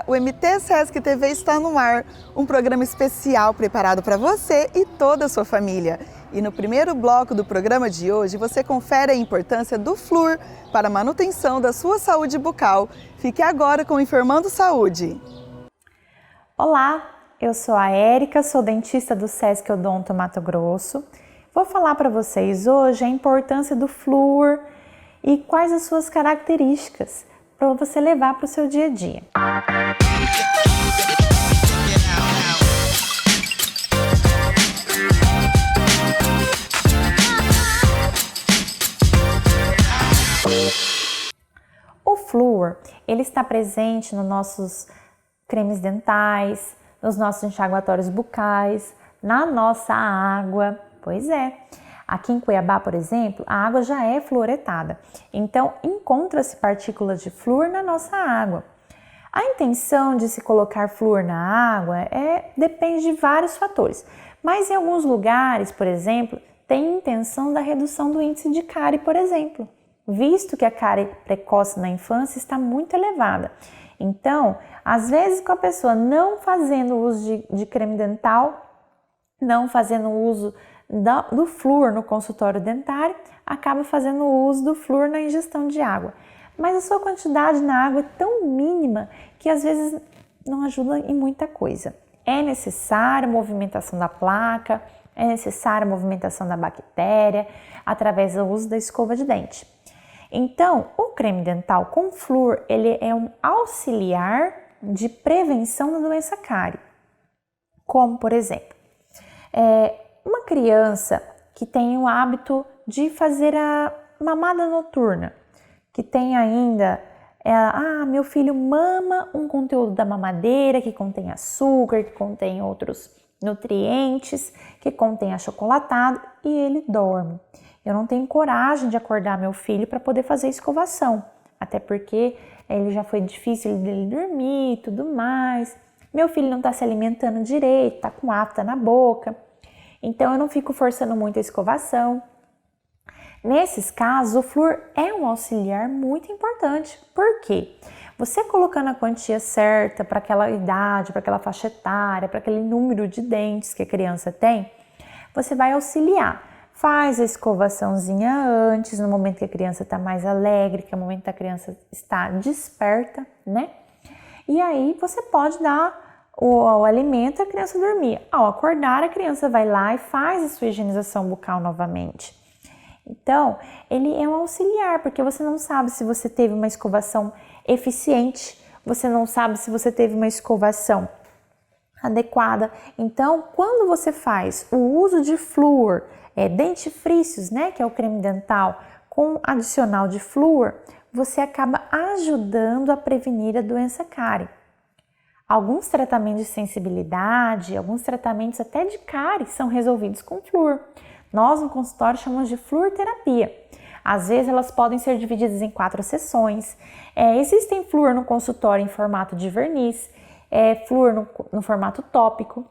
dia! O MT Sesc TV está no ar, um programa especial preparado para você e toda a sua família. E no primeiro bloco do programa de hoje, você confere a importância do flúor para a manutenção da sua saúde bucal. Fique agora com o Informando Saúde. Olá, eu sou a Érica, sou dentista do Sesc Odonto Mato Grosso. Vou falar para vocês hoje a importância do flúor e quais as suas características para você levar para o seu dia a dia. O flúor, ele está presente nos nossos cremes dentais, nos nossos enxaguatórios bucais, na nossa água. Pois é, aqui em Cuiabá, por exemplo, a água já é fluoretada, então encontra-se partículas de flúor na nossa água. A intenção de se colocar flúor na água depende de vários fatores, mas em alguns lugares, por exemplo, tem intenção da redução do índice de cárie, por exemplo, visto que a cárie precoce na infância está muito elevada. Então, às vezes com a pessoa não fazendo uso de creme dental, não fazendo uso do flúor no consultório dentário, acaba fazendo uso do flúor na ingestão de água. Mas a sua quantidade na água é tão mínima que às vezes não ajuda em muita coisa. É necessária a movimentação da placa, é necessária a movimentação da bactéria através do uso da escova de dente. Então, o creme dental com flúor, ele é um auxiliar de prevenção da doença cárie. Como, por exemplo, uma criança que tem o hábito de fazer a mamada noturna, que tem ainda, meu filho mama um conteúdo da mamadeira que contém açúcar, que contém outros nutrientes, que contém achocolatado e ele dorme. Eu não tenho coragem de acordar meu filho para poder fazer escovação, até porque ele já foi difícil dele dormir e tudo mais. Meu filho não está se alimentando direito, está com afta na boca. Então, eu não fico forçando muito a escovação. Nesses casos, o flúor é um auxiliar muito importante. Por quê? Você colocando a quantia certa para aquela idade, para aquela faixa etária, para aquele número de dentes que a criança tem, você vai auxiliar. Faz a escovaçãozinha antes, no momento que a criança está mais alegre, que é o momento que a criança está desperta, né? E aí, você pode dar o alimento e a criança dormir. Ao acordar, a criança vai lá e faz a sua higienização bucal novamente. Então, ele é um auxiliar, porque você não sabe se você teve uma escovação eficiente, você não sabe se você teve uma escovação adequada. Então, quando você faz o uso de flúor, dentifrícios, né, que é o creme dental, com adicional de flúor, você acaba ajudando a prevenir a doença cárie. Alguns tratamentos de sensibilidade, alguns tratamentos até de cárie são resolvidos com flúor. Nós no consultório chamamos de fluorterapia. Às vezes elas podem ser divididas em 4 sessões. Existem flúor no consultório em formato de verniz, flúor no formato tópico.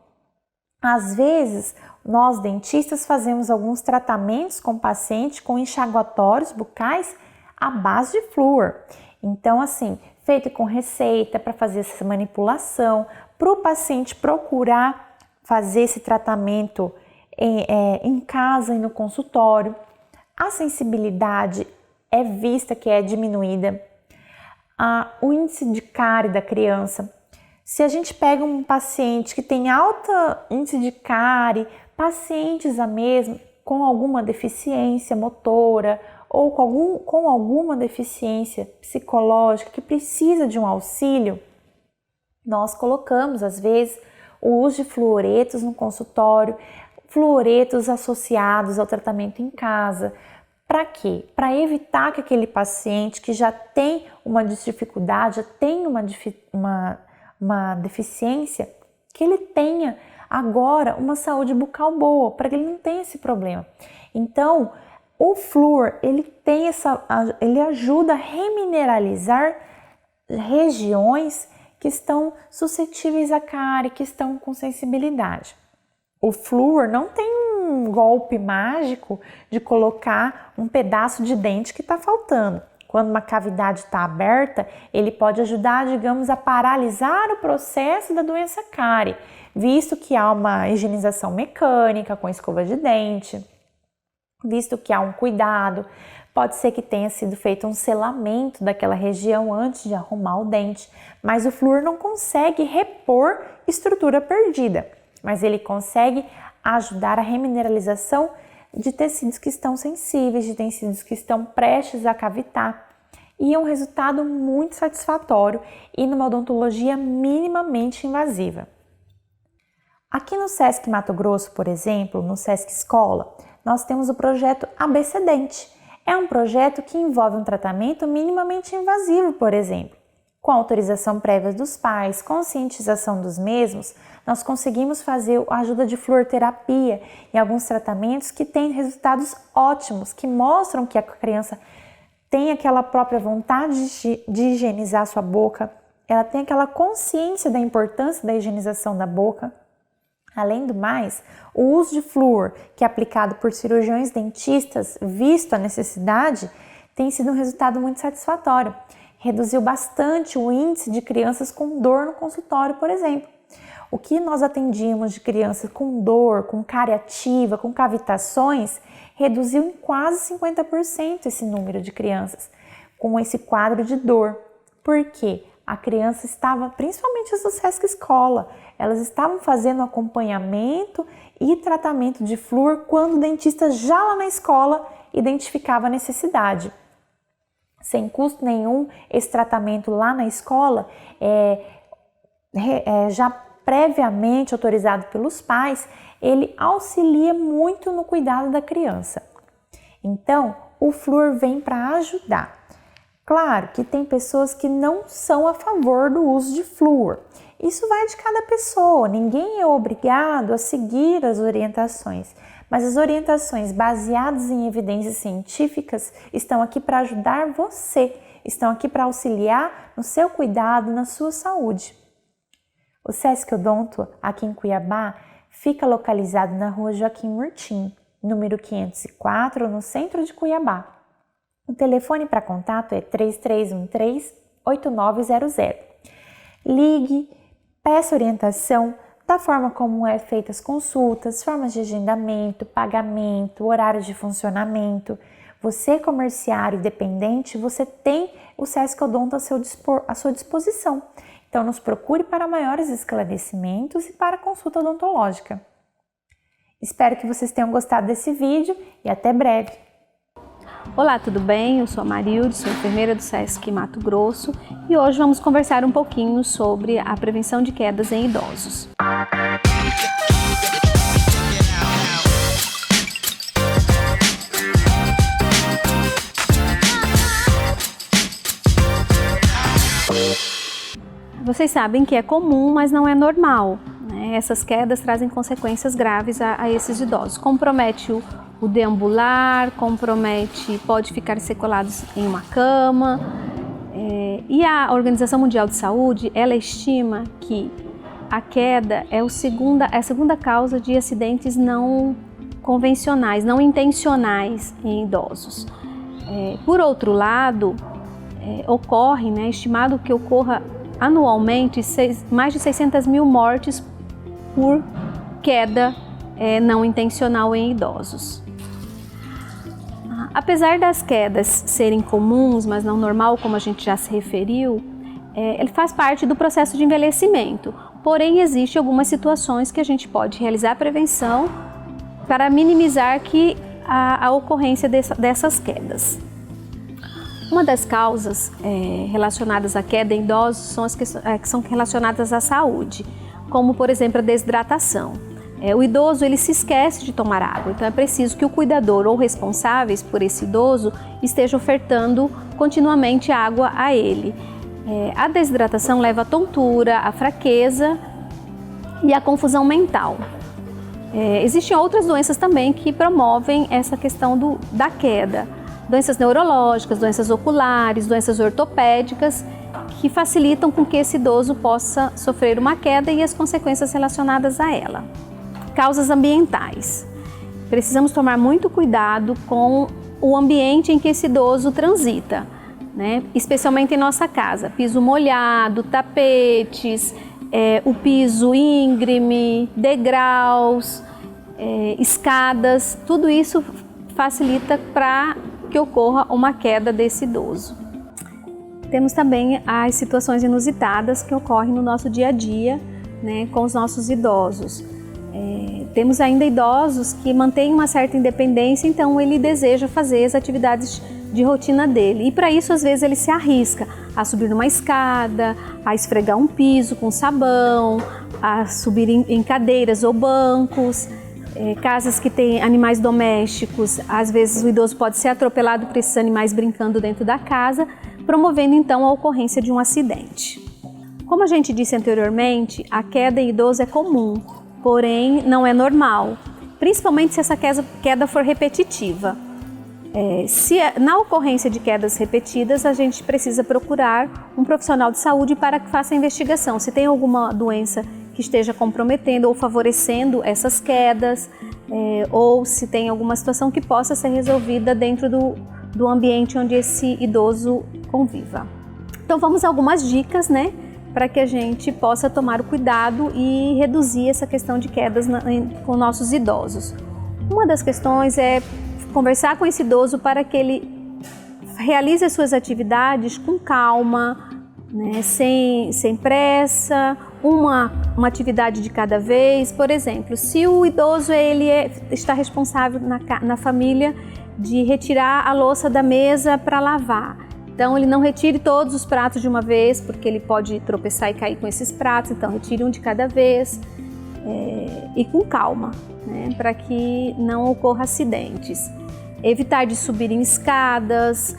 Às vezes nós dentistas fazemos alguns tratamentos com o paciente com enxaguatórios bucais à base de flúor. Então assim, feito com receita para fazer essa manipulação, para o paciente procurar fazer esse tratamento em casa e no consultório. A sensibilidade é vista que é diminuída. O índice de cárie da criança. Se a gente pega um paciente que tem alto índice de cárie, pacientes com alguma deficiência motora, ou com alguma deficiência psicológica que precisa de um auxílio, nós colocamos, às vezes, o uso de fluoretos no consultório, fluoretos associados ao tratamento em casa. Para quê? Para evitar que aquele paciente que já tem uma dificuldade, já tem uma deficiência, que ele tenha agora uma saúde bucal boa, para que ele não tenha esse problema. Então, o flúor, ele ajuda a remineralizar regiões que estão suscetíveis à cárie, que estão com sensibilidade. O flúor não tem um golpe mágico de colocar um pedaço de dente que está faltando. quando uma cavidade está aberta, ele pode ajudar, digamos, a paralisar o processo da doença cárie, visto que há uma higienização mecânica com escova de dente, visto que há um cuidado. Pode ser que tenha sido feito um selamento daquela região antes de arrumar o dente, mas o flúor não consegue repor estrutura perdida, mas ele consegue ajudar a remineralização de tecidos que estão sensíveis, de tecidos que estão prestes a cavitar, e é um resultado muito satisfatório e numa odontologia minimamente invasiva. Aqui no SESC Mato Grosso, por exemplo, no SESC Escola, nós temos o projeto ABC Dente. É um projeto que envolve um tratamento minimamente invasivo, por exemplo. Com autorização prévia dos pais, conscientização dos mesmos, nós conseguimos fazer a ajuda de fluoroterapia em alguns tratamentos que têm resultados ótimos, que mostram que a criança tem aquela própria vontade de higienizar sua boca, ela tem aquela consciência da importância da higienização da boca. Além do mais, o uso de flúor, que é aplicado por cirurgiões dentistas, visto a necessidade, tem sido um resultado muito satisfatório. Reduziu bastante o índice de crianças com dor no consultório, por exemplo. O que nós atendíamos de crianças com dor, com cárie ativa, com cavitações, reduziu em quase 50% esse número de crianças com esse quadro de dor. Por quê? A criança estava, principalmente as do SESC Escola, elas estavam fazendo acompanhamento e tratamento de flúor quando o dentista já lá na escola identificava a necessidade. Sem custo nenhum, esse tratamento lá na escola já previamente autorizado pelos pais, ele auxilia muito no cuidado da criança. Então, o flúor vem para ajudar. Claro que tem pessoas que não são a favor do uso de flúor. Isso vai de cada pessoa, ninguém é obrigado a seguir as orientações, mas as orientações baseadas em evidências científicas estão aqui para ajudar você, estão aqui para auxiliar no seu cuidado, na sua saúde. O SESC Odonto, aqui em Cuiabá, fica localizado na rua Joaquim Murtim, número 504, no centro de Cuiabá. O telefone para contato é 3313-8900. Ligue, peça orientação da forma como é feitas as consultas, formas de agendamento, pagamento, horário de funcionamento. Você, comerciário e dependente, você tem o SESC Odonto à sua disposição. Então, nos procure para maiores esclarecimentos e para consulta odontológica. Espero que vocês tenham gostado desse vídeo e até breve! Olá, tudo bem? Eu sou a Marilde, sou enfermeira do SESC Mato Grosso e hoje vamos conversar um pouquinho sobre a prevenção de quedas em idosos. Vocês sabem que é comum, mas não é normal, né? Essas quedas trazem consequências graves a esses idosos. Compromete o deambular, pode ficar seculados em uma cama. E a Organização Mundial de Saúde, ela estima que a queda é a segunda causa de acidentes não convencionais, não intencionais em idosos. Por outro lado, ocorre, né, estimado que ocorra anualmente mais de 600 mil mortes por queda não intencional em idosos. Apesar das quedas serem comuns, mas não normal, como a gente já se referiu, ele faz parte do processo de envelhecimento. Porém, existem algumas situações que a gente pode realizar prevenção para minimizar a ocorrência dessas quedas. Uma das causas relacionadas à queda em idosos são as que são relacionadas à saúde, como, por exemplo, a desidratação. O idoso ele se esquece de tomar água, então é preciso que o cuidador ou responsáveis por esse idoso esteja ofertando continuamente água a ele. A desidratação leva à tontura, à fraqueza e à confusão mental. Existem outras doenças também que promovem essa questão da queda. Doenças neurológicas, doenças oculares, doenças ortopédicas, que facilitam com que esse idoso possa sofrer uma queda e as consequências relacionadas a ela. Causas ambientais. Precisamos tomar muito cuidado com o ambiente em que esse idoso transita. né? Especialmente em nossa casa. Piso molhado, tapetes, o piso íngreme, degraus, escadas, tudo isso facilita para que ocorra uma queda desse idoso. Temos também as situações inusitadas que ocorrem no nosso dia a dia, né, com os nossos idosos. Temos ainda idosos que mantêm uma certa independência, então ele deseja fazer as atividades de rotina dele. E para isso, às vezes, ele se arrisca a subir numa escada, a esfregar um piso com sabão, a subir em cadeiras ou bancos. Casas que têm animais domésticos, às vezes o idoso pode ser atropelado por esses animais brincando dentro da casa, promovendo então a ocorrência de um acidente. Como a gente disse anteriormente, a queda em idoso é comum, porém não é normal, principalmente se essa queda for repetitiva. Na ocorrência de quedas repetidas, a gente precisa procurar um profissional de saúde para que faça a investigação. Se tem alguma doença que esteja comprometendo ou favorecendo essas quedas, ou se tem alguma situação que possa ser resolvida dentro do ambiente onde esse idoso conviva. Então vamos a algumas dicas, né, para que a gente possa tomar o cuidado e reduzir essa questão de quedas com nossos idosos. Uma das questões é conversar com esse idoso para que ele realize as suas atividades com calma, né, sem pressa, uma atividade de cada vez. Por exemplo, se o idoso está responsável na família de retirar a louça da mesa para lavar, então ele não retire todos os pratos de uma vez, porque ele pode tropeçar e cair com esses pratos, então retire um de cada vez e com calma, né, para que não ocorra acidentes. Evitar de subir em escadas,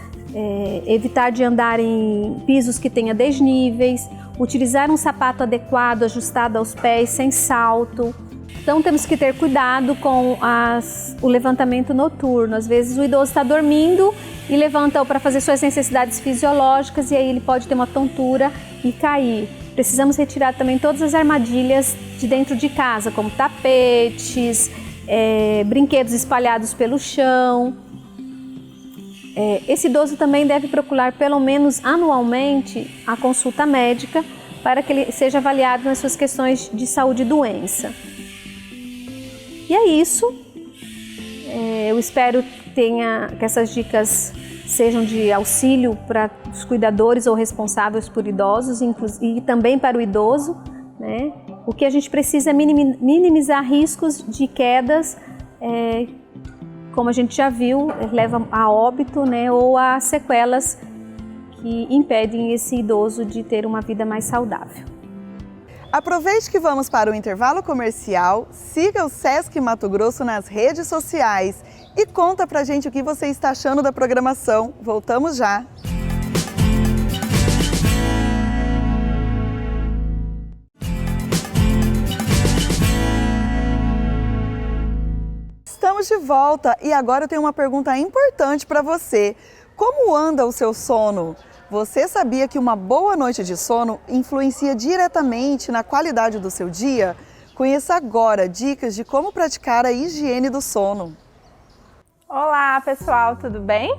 evitar de andar em pisos que tenha desníveis, utilizar um sapato adequado, ajustado aos pés, sem salto. Então temos que ter cuidado com o levantamento noturno. Às vezes o idoso está dormindo e levanta para fazer suas necessidades fisiológicas e aí ele pode ter uma tontura e cair. Precisamos retirar também todas as armadilhas de dentro de casa, como tapetes, brinquedos espalhados pelo chão. Esse idoso também deve procurar pelo menos anualmente a consulta médica para que ele seja avaliado nas suas questões de saúde e doença. E é isso. Eu espero que essas dicas sejam de auxílio para os cuidadores ou responsáveis por idosos e também para o idoso, né? O que a gente precisa é minimizar riscos de quedas, como a gente já viu, leva a óbito, né, ou a sequelas que impedem esse idoso de ter uma vida mais saudável. Aproveite que vamos para o intervalo comercial, siga o Sesc Mato Grosso nas redes sociais e conta pra gente o que você está achando da programação. Voltamos já! Estamos de volta e agora eu tenho uma pergunta importante para você. Como anda o seu sono? Você sabia que uma boa noite de sono influencia diretamente na qualidade do seu dia? Conheça agora dicas de como praticar a higiene do sono. Olá pessoal, tudo bem?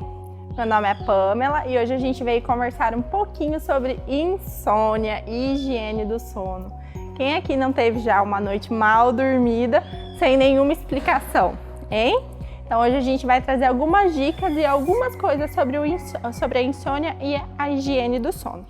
Meu nome é Pamela e hoje a gente veio conversar um pouquinho sobre insônia e higiene do sono. Quem aqui não teve já uma noite mal dormida sem nenhuma explicação, hein? Então hoje a gente vai trazer algumas dicas e algumas coisas sobre a insônia e a higiene do sono.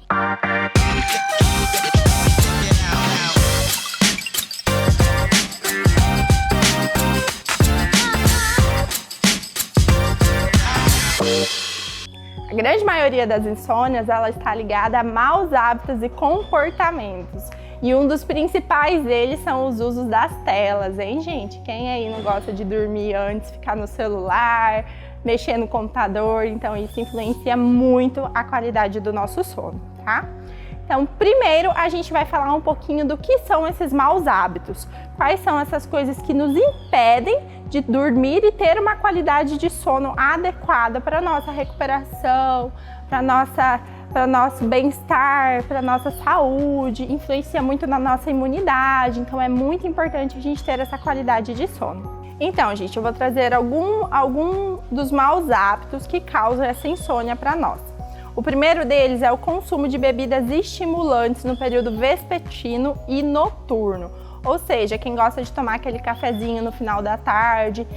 A grande maioria das insônias ela está ligada a maus hábitos e comportamentos. E um dos principais deles são os usos das telas, hein, gente? Quem aí não gosta de dormir antes, ficar no celular, mexer no computador? Então isso influencia muito a qualidade do nosso sono, tá? Então, primeiro a gente vai falar um pouquinho do que são esses maus hábitos. Quais são essas coisas que nos impedem de dormir e ter uma qualidade de sono adequada para a nossa recuperação, para o nosso bem-estar, para a nossa saúde, influencia muito na nossa imunidade, então é muito importante a gente ter essa qualidade de sono. Então, gente, eu vou trazer algum dos maus hábitos que causam essa insônia para nós. O primeiro deles é o consumo de bebidas estimulantes no período vespertino e noturno. Ou seja, quem gosta de tomar aquele cafezinho no final da tarde,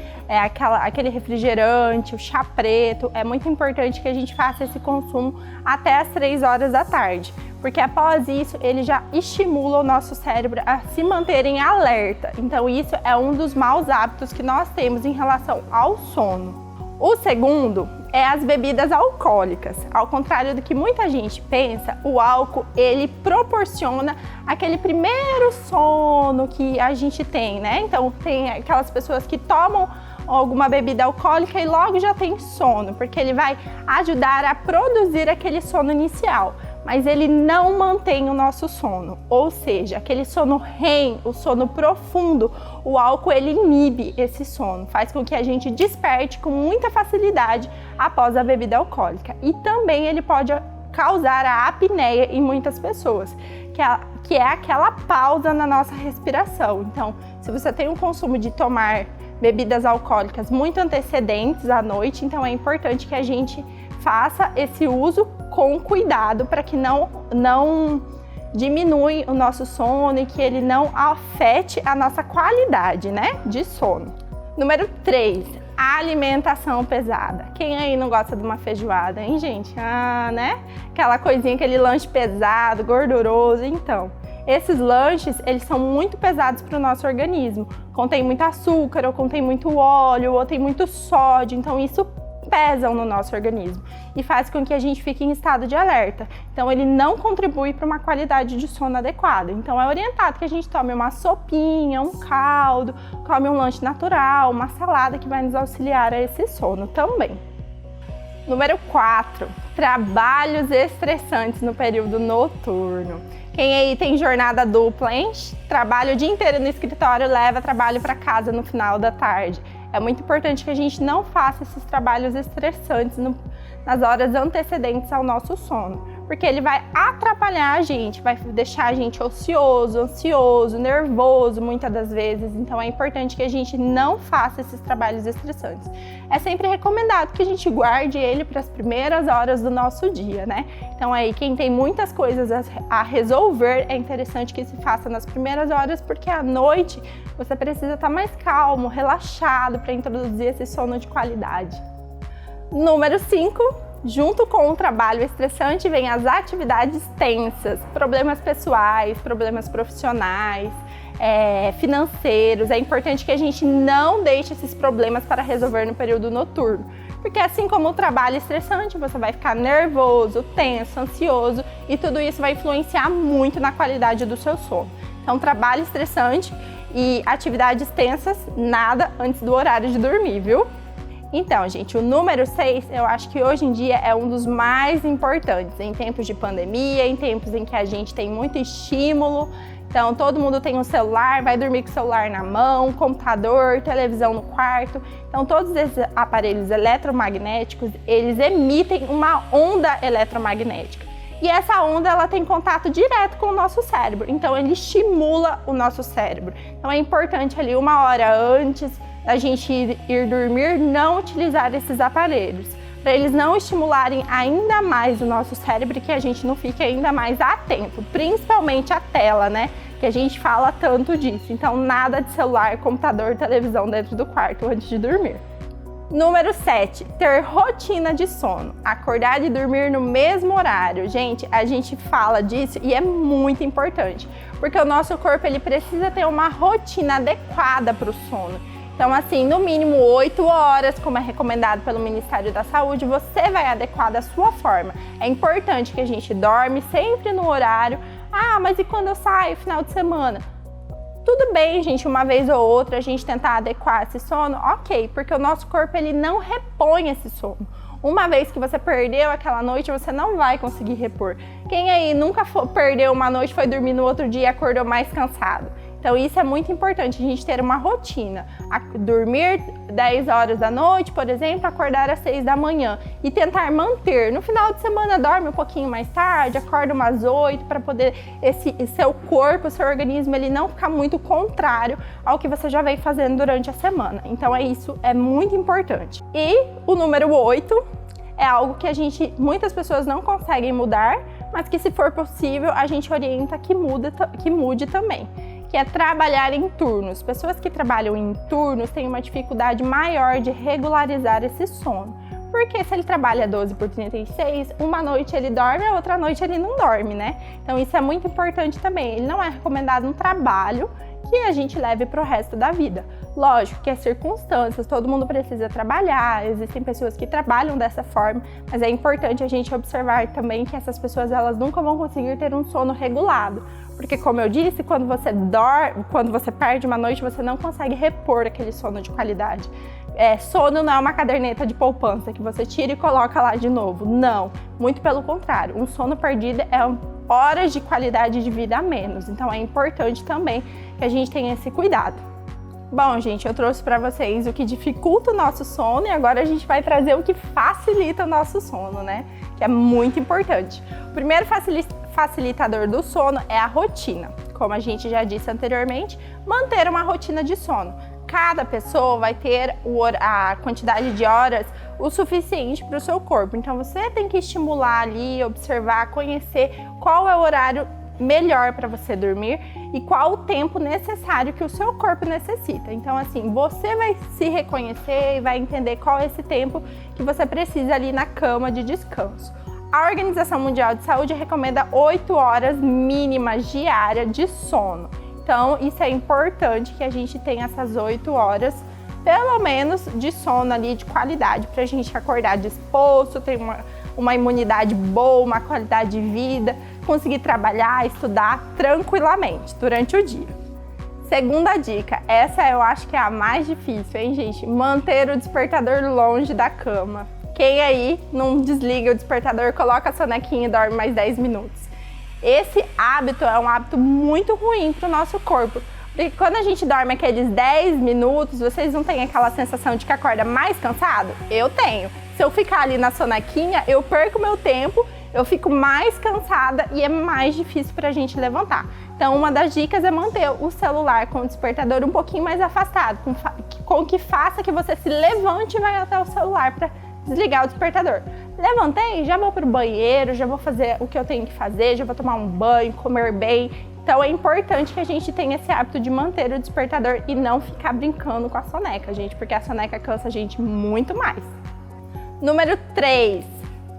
aquele refrigerante, o chá preto, é muito importante que a gente faça esse consumo até as 3 horas da tarde, porque após isso ele já estimula o nosso cérebro a se manter em alerta. Então isso é um dos maus hábitos que nós temos em relação ao sono. O segundo é as bebidas alcoólicas. Ao contrário do que muita gente pensa, o álcool ele proporciona aquele primeiro sono que a gente tem, né? Então tem aquelas pessoas que tomam alguma bebida alcoólica e logo já tem sono, porque ele vai ajudar a produzir aquele sono inicial. Mas ele não mantém o nosso sono, ou seja, aquele sono REM, o sono profundo, o álcool ele inibe esse sono, faz com que a gente desperte com muita facilidade após a bebida alcoólica. E também ele pode causar a apneia em muitas pessoas, que é aquela pausa na nossa respiração. Então, se você tem um consumo de tomar bebidas alcoólicas muito antecedentes à noite, então é importante que a gente faça esse uso com cuidado para que não diminui o nosso sono e que ele não afete a nossa qualidade, né, de sono. Número 3, a alimentação pesada. Quem aí não gosta de uma feijoada, hein, gente? Né? Aquela coisinha, aquele lanche pesado, gorduroso. Então, esses lanches, eles são muito pesados para o nosso organismo. Contém muito açúcar, ou contém muito óleo, ou tem muito sódio. Então, isso pesam no nosso organismo e faz com que a gente fique em estado de alerta. Então ele não contribui para uma qualidade de sono adequada. Então é orientado que a gente tome uma sopinha, um caldo, come um lanche natural, uma salada que vai nos auxiliar a esse sono também. Número 4, trabalhos estressantes no período noturno. Quem aí tem jornada dupla, hein? Trabalha o dia inteiro no escritório, leva trabalho para casa no final da tarde. É muito importante que a gente não faça esses trabalhos estressantes nas horas antecedentes ao nosso sono, porque ele vai atrapalhar a gente, vai deixar a gente ocioso, ansioso, nervoso muitas das vezes. Então é importante que a gente não faça esses trabalhos estressantes. É sempre recomendado que a gente guarde ele para as primeiras horas do nosso dia, né? Então aí quem tem muitas coisas a resolver, é interessante que se faça nas primeiras horas, porque à noite você precisa estar mais calmo, relaxado para introduzir esse sono de qualidade. Número 5, junto com o trabalho estressante vem as atividades tensas, problemas pessoais, problemas profissionais, financeiros. É importante que a gente não deixe esses problemas para resolver no período noturno, porque assim como o trabalho estressante, você vai ficar nervoso, tenso, ansioso e tudo isso vai influenciar muito na qualidade do seu sono. Então, trabalho estressante e atividades tensas, nada antes do horário de dormir, viu? Então, gente, o número 6, eu acho que hoje em dia é um dos mais importantes, em tempos de pandemia, em tempos em que a gente tem muito estímulo. Então, todo mundo tem um celular, vai dormir com o celular na mão, computador, televisão no quarto. Então, todos esses aparelhos eletromagnéticos, eles emitem uma onda eletromagnética. E essa onda, ela tem contato direto com o nosso cérebro. Então, ele estimula o nosso cérebro. Então, é importante ali 1 hora antes da gente ir dormir, não utilizar esses aparelhos, para eles não estimularem ainda mais o nosso cérebro e que a gente não fique ainda mais atento, principalmente a tela, né? Que a gente fala tanto disso. Então, nada de celular, computador, televisão dentro do quarto antes de dormir. Número 7, ter rotina de sono, acordar e dormir no mesmo horário. Gente, a gente fala disso e é muito importante, porque o nosso corpo ele precisa ter uma rotina adequada para o sono. Então, assim, no mínimo 8 horas, como é recomendado pelo Ministério da Saúde, você vai adequar da sua forma. É importante que a gente dorme sempre no horário. Mas e quando eu saio final de semana? Tudo bem, gente, uma vez ou outra a gente tentar adequar esse sono, ok, porque o nosso corpo ele não repõe esse sono. Uma vez que você perdeu aquela noite, você não vai conseguir repor. Quem aí nunca perdeu uma noite, foi dormir no outro dia e acordou mais cansado? Então isso é muito importante, a gente ter uma rotina. Dormir 10 horas da noite, por exemplo, acordar às 6 da manhã e tentar manter. No final de semana dorme um pouquinho mais tarde, acorda umas 8 para poder seu corpo, seu organismo, ele não ficar muito contrário ao que você já vem fazendo durante a semana. Então isso é muito importante. E o número 8 é algo que muitas pessoas não conseguem mudar, mas que se for possível, a gente orienta que mude também, que é trabalhar em turnos. Pessoas que trabalham em turnos têm uma dificuldade maior de regularizar esse sono. Porque se ele trabalha 12 por 36, uma noite ele dorme, a outra noite ele não dorme, né? Então isso é muito importante também. Ele não é recomendado um trabalho que a gente leve para o resto da vida. Lógico que é circunstâncias, todo mundo precisa trabalhar, existem pessoas que trabalham dessa forma, mas é importante a gente observar também que essas pessoas elas nunca vão conseguir ter um sono regulado. Porque, como eu disse, quando você perde uma noite, você não consegue repor aquele sono de qualidade. Sono não é uma caderneta de poupança que você tira e coloca lá de novo. Não, muito pelo contrário. Um sono perdido é horas de qualidade de vida a menos. Então, é importante também que a gente tenha esse cuidado. Bom, gente, eu trouxe para vocês o que dificulta o nosso sono e agora a gente vai trazer o que facilita o nosso sono, né? Que é muito importante. O primeiro facilitador do sono é a rotina. Como a gente já disse anteriormente, manter uma rotina de sono. Cada pessoa vai ter a quantidade de horas o suficiente para o seu corpo. Então, você tem que estimular ali, observar, conhecer qual é o horário melhor para você dormir e qual o tempo necessário que o seu corpo necessita. Então, assim, você vai se reconhecer e vai entender qual é esse tempo que você precisa ali na cama de descanso. A Organização Mundial de Saúde recomenda 8 horas mínimas diárias de sono. Então, isso é importante que a gente tenha essas 8 horas, pelo menos, de sono ali de qualidade, para a gente acordar disposto, ter uma imunidade boa, uma qualidade de vida, conseguir trabalhar, estudar tranquilamente durante o dia. Segunda dica, essa eu acho que é a mais difícil, hein, gente? Manter o despertador longe da cama. Quem aí não desliga o despertador, coloca a sonequinha e dorme mais 10 minutos? Esse hábito é um hábito muito ruim para o nosso corpo, porque quando a gente dorme aqueles 10 minutos, vocês não têm aquela sensação de que acorda mais cansado? Eu tenho. Se eu ficar ali na sonequinha, eu perco meu tempo, eu fico mais cansada e é mais difícil para a gente levantar. Então, uma das dicas é manter o celular com o despertador um pouquinho mais afastado, com que faça que você se levante e vai até o celular para desligar o despertador. Levantei, já vou pro banheiro, já vou fazer o que eu tenho que fazer, já vou tomar um banho, comer bem. Então é importante que a gente tenha esse hábito de manter o despertador e não ficar brincando com a soneca, gente, porque a soneca cansa a gente muito mais. Número 3,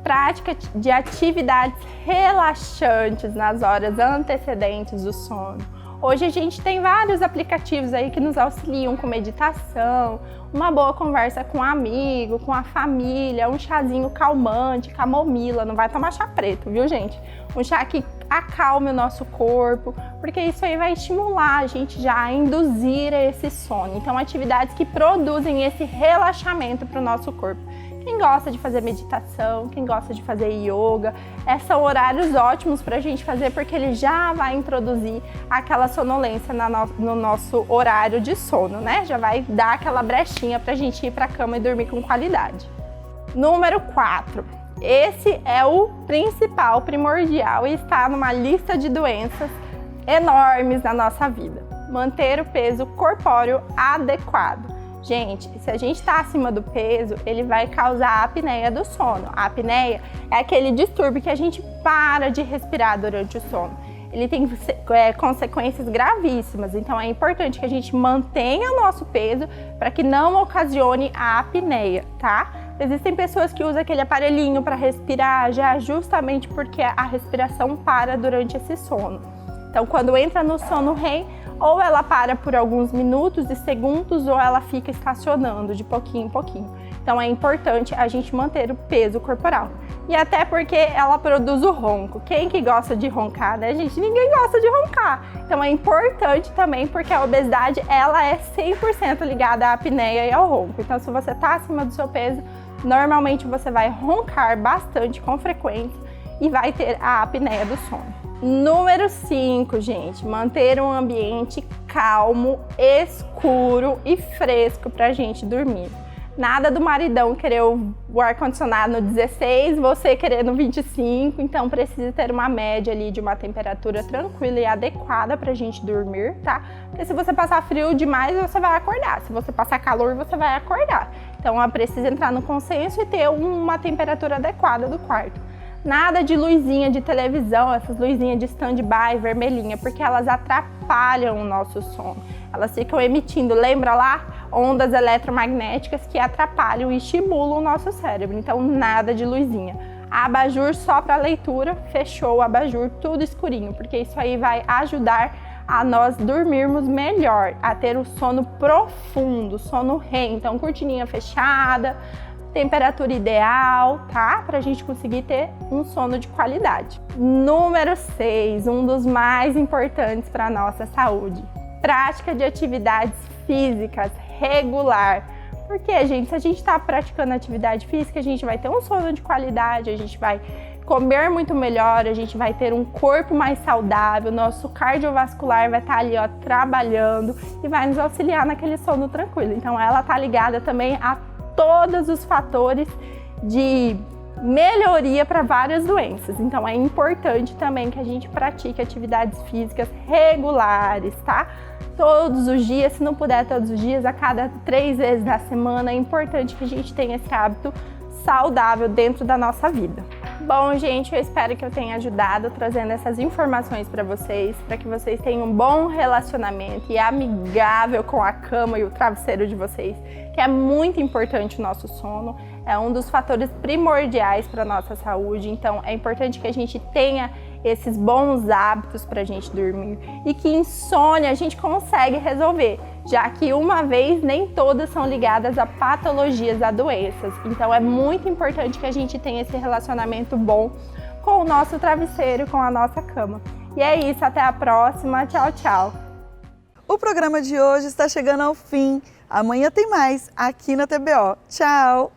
prática de atividades relaxantes nas horas antecedentes do sono. Hoje a gente tem vários aplicativos aí que nos auxiliam com meditação, uma boa conversa com um amigo, com a família, um chazinho calmante, camomila, não vai tomar chá preto, viu, gente? Um chá que acalme o nosso corpo, porque isso aí vai estimular a gente já a induzir esse sono. Então, atividades que produzem esse relaxamento para o nosso corpo. Quem gosta de fazer meditação, quem gosta de fazer yoga, são horários ótimos para a gente fazer, porque ele já vai introduzir aquela sonolência no nosso horário de sono, né? Já vai dar aquela brechinha para a gente ir para a cama e dormir com qualidade. Número 4. Esse é o principal, primordial e está numa lista de doenças enormes na nossa vida. Manter o peso corpóreo adequado. Gente, se a gente está acima do peso, ele vai causar a apneia do sono. A apneia é aquele distúrbio que a gente para de respirar durante o sono. Ele tem consequências gravíssimas, então é importante que a gente mantenha o nosso peso para que não ocasione a apneia, tá? Existem pessoas que usam aquele aparelhinho para respirar já justamente porque a respiração para durante esse sono. Então, quando entra no sono REM, ou ela para por alguns minutos e segundos, ou ela fica estacionando de pouquinho em pouquinho. Então, é importante a gente manter o peso corporal. E até porque ela produz o ronco. Quem que gosta de roncar, né, gente? Ninguém gosta de roncar. Então, é importante também porque a obesidade, ela é 100% ligada à apneia e ao ronco. Então, se você está acima do seu peso, normalmente você vai roncar bastante com frequência e vai ter a apneia do sono. Número 5, gente, manter um ambiente calmo, escuro e fresco pra gente dormir. Nada do maridão querer o ar-condicionado no 16, você querer no 25, então precisa ter uma média ali de uma temperatura tranquila e adequada pra gente dormir, tá? Porque se você passar frio demais, você vai acordar. Se você passar calor, você vai acordar. Então ela precisa entrar no consenso e ter uma temperatura adequada do quarto. Nada de luzinha de televisão, essas luzinhas de stand-by vermelhinha, porque elas atrapalham o nosso sono. Elas ficam emitindo, lembra lá? Ondas eletromagnéticas que atrapalham e estimulam o nosso cérebro. Então nada de luzinha. Abajur só para leitura, fechou o abajur, tudo escurinho, porque isso aí vai ajudar a nós dormirmos melhor, a ter o sono profundo, sono REM. Então cortininha fechada, temperatura ideal, tá? Pra gente conseguir ter um sono de qualidade. Número 6, um dos mais importantes para a nossa saúde. Prática de atividades físicas regular. Porque, gente, se a gente está praticando atividade física, a gente vai ter um sono de qualidade, a gente vai comer muito melhor, a gente vai ter um corpo mais saudável, nosso cardiovascular vai estar ali, ó, trabalhando e vai nos auxiliar naquele sono tranquilo. Então, ela tá ligada também a todos os fatores de melhoria para várias doenças. Então, é importante também que a gente pratique atividades físicas regulares, tá? Todos os dias, se não puder todos os dias, a cada 3 vezes na semana, é importante que a gente tenha esse hábito saudável dentro da nossa vida. Bom, gente, eu espero que eu tenha ajudado trazendo essas informações para vocês, para que vocês tenham um bom relacionamento e amigável com a cama e o travesseiro de vocês, que é muito importante o nosso sono, é um dos fatores primordiais para a nossa saúde, então é importante que a gente tenha esses bons hábitos para a gente dormir e que insônia a gente consegue resolver, já que uma vez nem todas são ligadas a patologias, a doenças. Então é muito importante que a gente tenha esse relacionamento bom com o nosso travesseiro, com a nossa cama. E é isso, até a próxima, tchau, tchau! O programa de hoje está chegando ao fim. Amanhã tem mais aqui na TBO. Tchau!